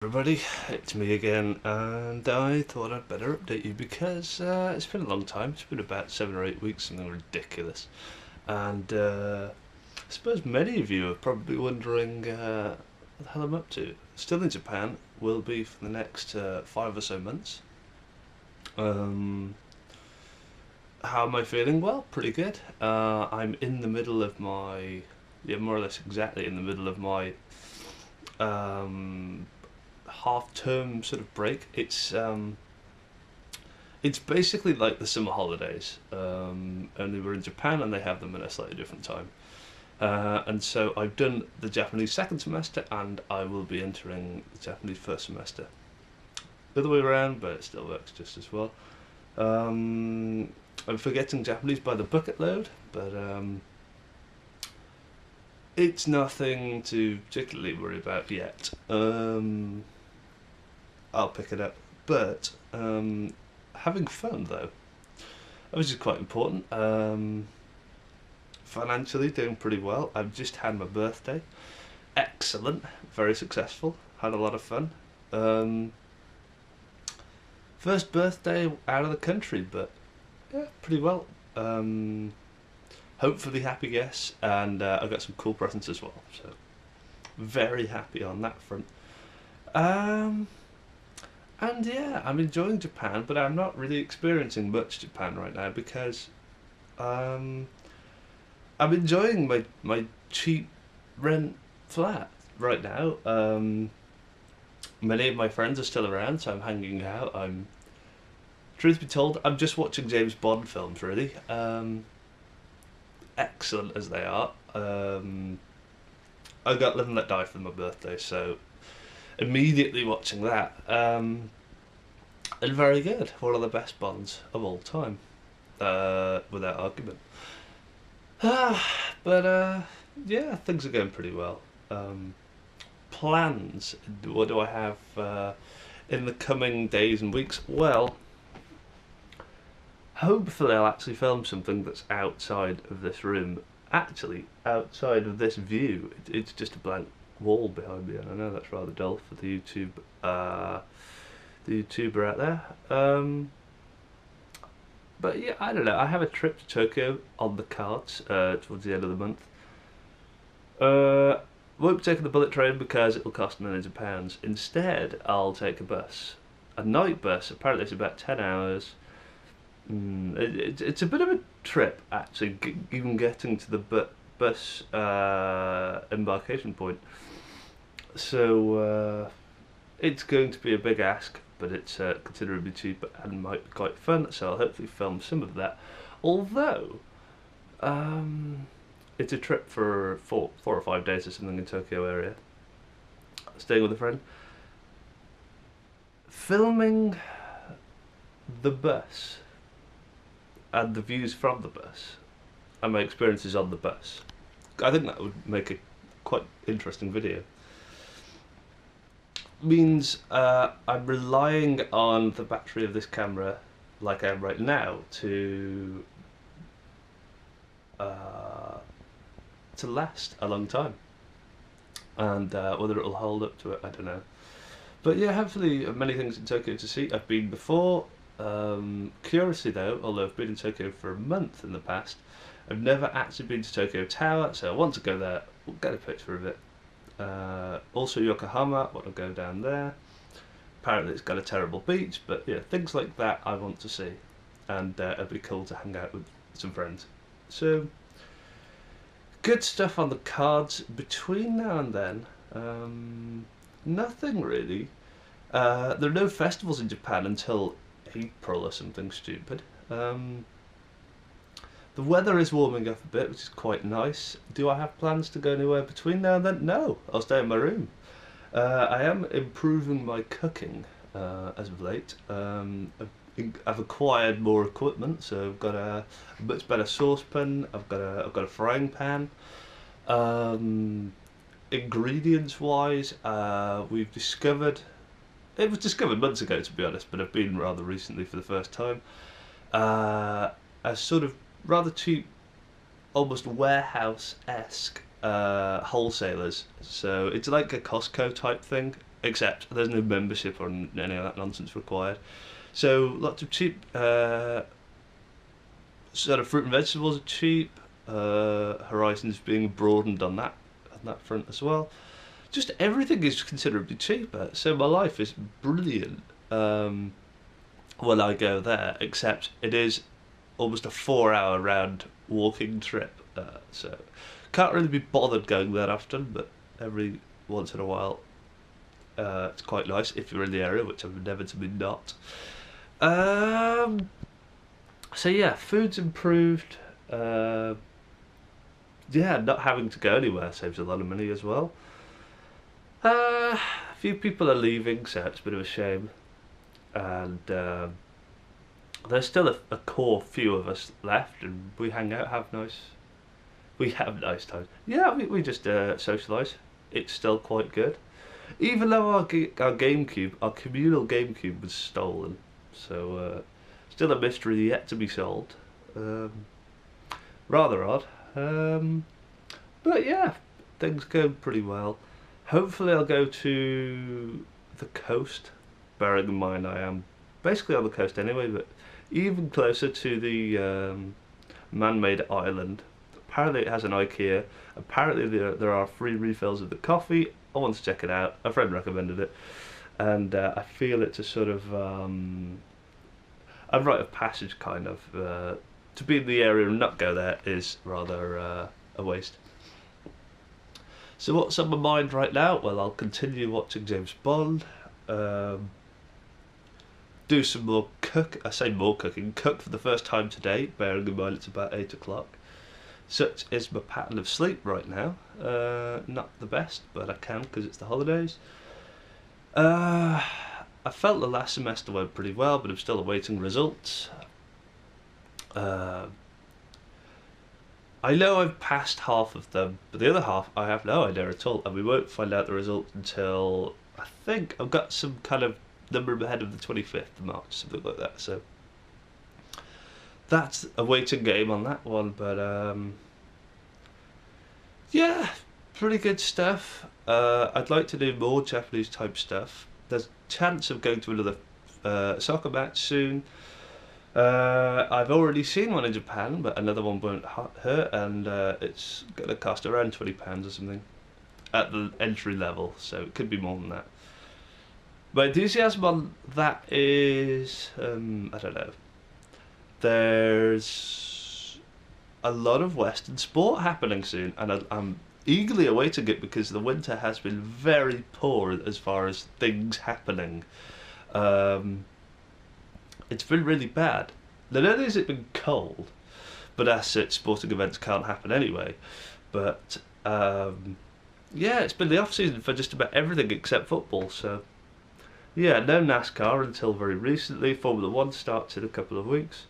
Everybody, it's me again, and I thought I'd better update you because it's been a long time. It's been about 7 or 8 weeks, something ridiculous. And I suppose many of you are probably wondering what the hell I'm up to. Still in Japan, will be for the next 5 or so months. Um, how am I feeling? Well, pretty good. I'm in the middle of my, yeah, more or less exactly in the middle of my um, half-term sort of break. It's basically like the summer holidays, only we're in Japan and they have them in a slightly different time. And so I've done the Japanese second semester, and I will be entering the Japanese first semester. The other way around, but it still works just as well. Um, I'm forgetting Japanese by the bucket load, but it's nothing to particularly worry about yet. I'll pick it up. But having fun though, which is quite important. Financially doing pretty well. I've just had my birthday. Excellent, very successful. Had a lot of fun. Um, First birthday out of the country, but yeah, pretty well. Um, Hopefully happy guests, and I got some cool presents as well. So very happy on that front. Um, And yeah, I'm enjoying Japan, but I'm not really experiencing much Japan right now because um, I'm enjoying my cheap rent flat right now. Many of my friends are still around, so I'm hanging out. Truth be told, I'm just watching James Bond films, really. Excellent as they are. I got Live and Let Die for my birthday, so immediately watching that. And very good. One of the best Bonds of all time, without argument. But yeah, things are going pretty well. Um, Plans. What do I have in the coming days and weeks? Well, hopefully I'll actually film something that's outside of this room. Actually, outside of this view. It's just a blank wall behind me, and I know that's rather dull for uh, the YouTuber out there. But yeah, I don't know. I have a trip to Tokyo on the cards towards the end of the month. Uh, won't be taking the bullet train because it'll cost millions of pounds. Instead, I'll take a bus, a night bus. Apparently, it's about 10 hours. It's a bit of a trip actually, even getting to the bus embarkation point. So it's going to be a big ask, but it's considerably cheap and might be quite fun. So I'll hopefully film some of that. Although um, it's a trip for 4 or 5 days or something in Tokyo area, staying with a friend, filming the bus and the views from the bus and my experiences on the bus. I think that would make a quite interesting video. Means I'm relying on the battery of this camera, like I am right now, uh, to last a long time. And whether it'll hold up to it, I don't know. But yeah, hopefully many things in Tokyo to see. I've been before. Curiously though, although I've been in Tokyo for a month in the past, I've never actually been to Tokyo Tower, so I want to go there. We'll get a picture of it. Also Yokohama, want to go down there. Apparently it's got a terrible beach, but yeah, things like that I want to see. And it'd be cool to hang out with some friends. So, good stuff on the cards between now and then. Nothing really. There are no festivals in Japan until April or something stupid. The weather is warming up a bit, which is quite nice. Do I have plans to go anywhere between now and then? No, I'll stay in my room. I am improving my cooking as of late. I've acquired more equipment, so I've got a much better saucepan. I've got a frying pan. Um, Ingredients wise, we've discovered. It was discovered months ago, to be honest, but I've been rather recently for the first time. A sort of rather cheap, almost warehouse esque wholesalers. So it's like a Costco type thing. except there's no membership or any of that nonsense required. So lots of cheap sort of fruit and vegetables are cheap. Horizons being broadened on that front as well. Just everything is considerably cheaper. So my life is brilliant when I go there, except it is almost a 4-hour round walking trip. So can't really be bothered going that often, but every once in a while it's quite nice if you're in the area, which I'm inevitably not. So yeah, food's improved. Yeah, not having to go anywhere saves a lot of money as well. A few people are leaving, so it's a bit of a shame. And there's still a core few of us left, and we hang out, we have nice times. Yeah, we just socialise. It's still quite good. Even though our GameCube, our communal GameCube was stolen. So, still a mystery yet to be solved. Rather odd. But yeah, things go pretty well. Hopefully I'll go to the coast, bearing in mind I am basically on the coast anyway, but even closer to the man-made island. Apparently it has an IKEA. Apparently there are free refills of the coffee. I want to check it out. A friend recommended it. And I feel it's a sort of a rite of passage kind of. To be in the area and not go there is rather a waste. So what's on my mind right now? Well, I'll continue watching James Bond. Do some more cook for the first time today, bearing in mind it's about 8 o'clock. Such is my pattern of sleep right now. Not the best, but I can because it's the holidays. I felt the last semester went pretty well, but I'm still awaiting results. I know I've passed half of them, but the other half I have no idea at all, and we won't find out the results until, I think, I've got some kind of number ahead of the 25th of March, something like that, so that's a waiting game on that one, but yeah, pretty good stuff. I'd like to do more Japanese type stuff. There's a chance of going to another soccer match soon. I've already seen one in Japan, but another one won't hurt, and it's going to cost around £20 or something at the entry level, so it could be more than that. My enthusiasm on that is, I don't know. There's a lot of Western sport happening soon, and I'm eagerly awaiting it because the winter has been very poor as far as things happening. It's been really bad. Not only has it been cold, but as such, sporting events can't happen anyway. But yeah, it's been the off season for just about everything except football. So yeah, no NASCAR until very recently. Formula One starts in a couple of weeks.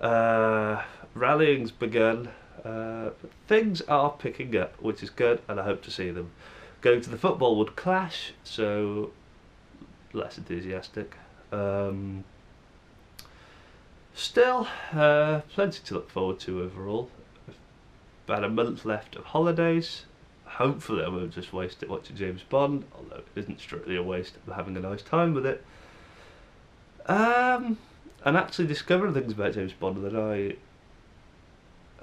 Rallying's begun. But things are picking up, which is good, and I hope to see them. Going to the football would clash, so less enthusiastic. Still, plenty to look forward to overall. About a month left of holidays. Hopefully I won't just waste it watching James Bond, although it isn't strictly a waste. I'm having a nice time with it. And actually discovering things about James Bond that I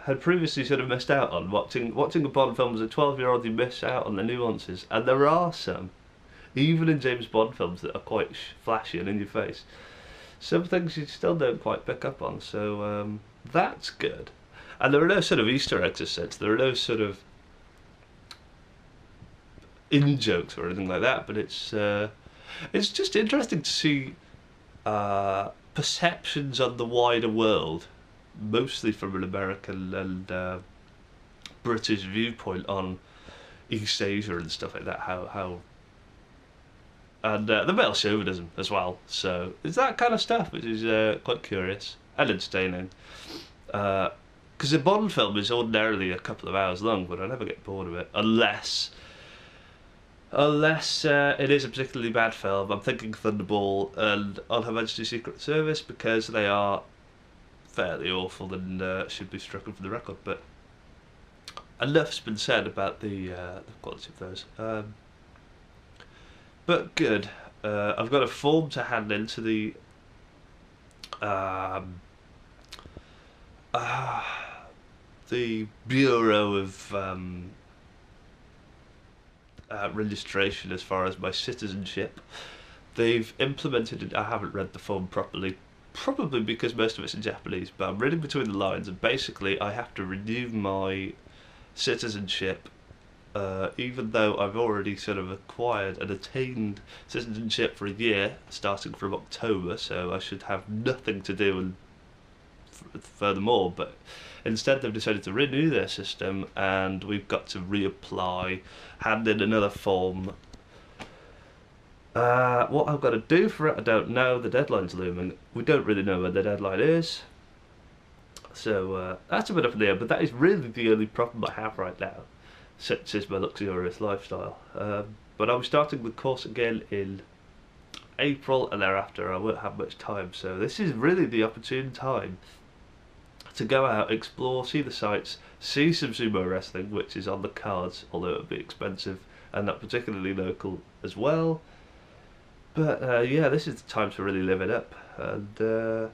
had previously sort of missed out on. Watching a Bond film as a 12-year-old, you miss out on the nuances, and there are some, even in James Bond films, that are quite flashy and in your face. Some things you still don't quite pick up on, so that's good. And there are no sort of Easter eggs as such. There are no sort of in-jokes or anything like that, but it's just interesting to see perceptions on the wider world, mostly from an American and British viewpoint on East Asia and stuff like that, how and the male chauvinism as well. So it's that kind of stuff which is quite curious and entertaining. Because a Bond film is ordinarily a couple of hours long, but I never get bored of it unless it is a particularly bad film. I'm thinking Thunderball and On Her Majesty's Secret Service, because they are fairly awful and should be stricken from the record. But enough's been said about the quality of those. but good. I've got a form to hand into um, uh, the Bureau of registration as far as my citizenship. They've implemented it. I haven't read the form properly, probably because most of it's in Japanese, but I'm reading between the lines, and basically I have to renew my citizenship, even though I've already sort of acquired and attained citizenship for a year, starting from October, so I should have nothing to do and furthermore, but instead they've decided to renew their system, and we've got to reapply, hand in another form. What I've got to do for it, I don't know. The deadline's looming. We don't really know when the deadline is. So that's a bit up in the air, but that is really the only problem I have right now, such is my luxurious lifestyle. But I'll be starting the course again in April, and thereafter I won't have much time. So this is really the opportune time to go out, explore, see the sights, see some sumo wrestling, which is on the cards, although it'll be expensive and not particularly local as well. But yeah, this is the time to really live it up. And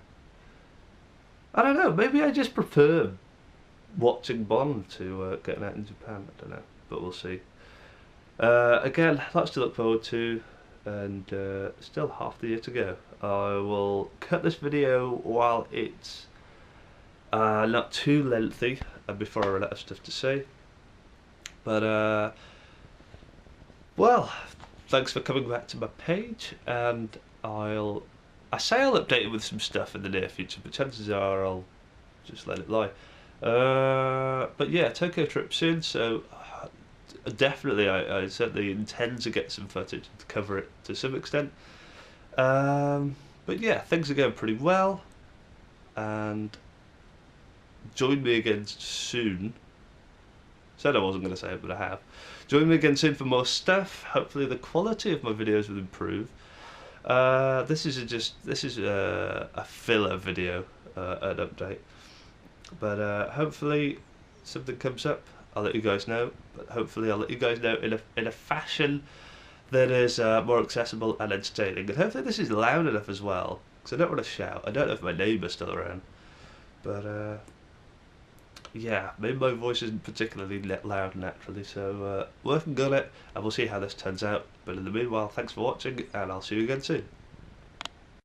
I don't know, maybe I just prefer watching Bond to getting out in Japan. I don't know, but we'll see. Again, lots to look forward to, and still half the year to go. I will cut this video while it's not too lengthy, before I run out of stuff to say. But well, thanks for coming back to my page, and I say I'll update it with some stuff in the near future, but chances are I'll just let it lie. But yeah, Tokyo trip soon, so definitely I certainly intend to get some footage to cover it to some extent. But yeah, things are going pretty well, and join me again soon. Said I wasn't going to say it, but I have. Join me again soon for more stuff. Hopefully the quality of my videos will improve. This is a filler video, an update. But hopefully something comes up. I'll let you guys know. But hopefully I'll let you guys know in a fashion that is more accessible and entertaining. And hopefully this is loud enough as well, because I don't want to shout. I don't know if my neighbour's still around. But yeah, maybe my voice isn't particularly loud naturally, so working on it, and we'll see how this turns out. But in the meanwhile, thanks for watching, and I'll see you again soon.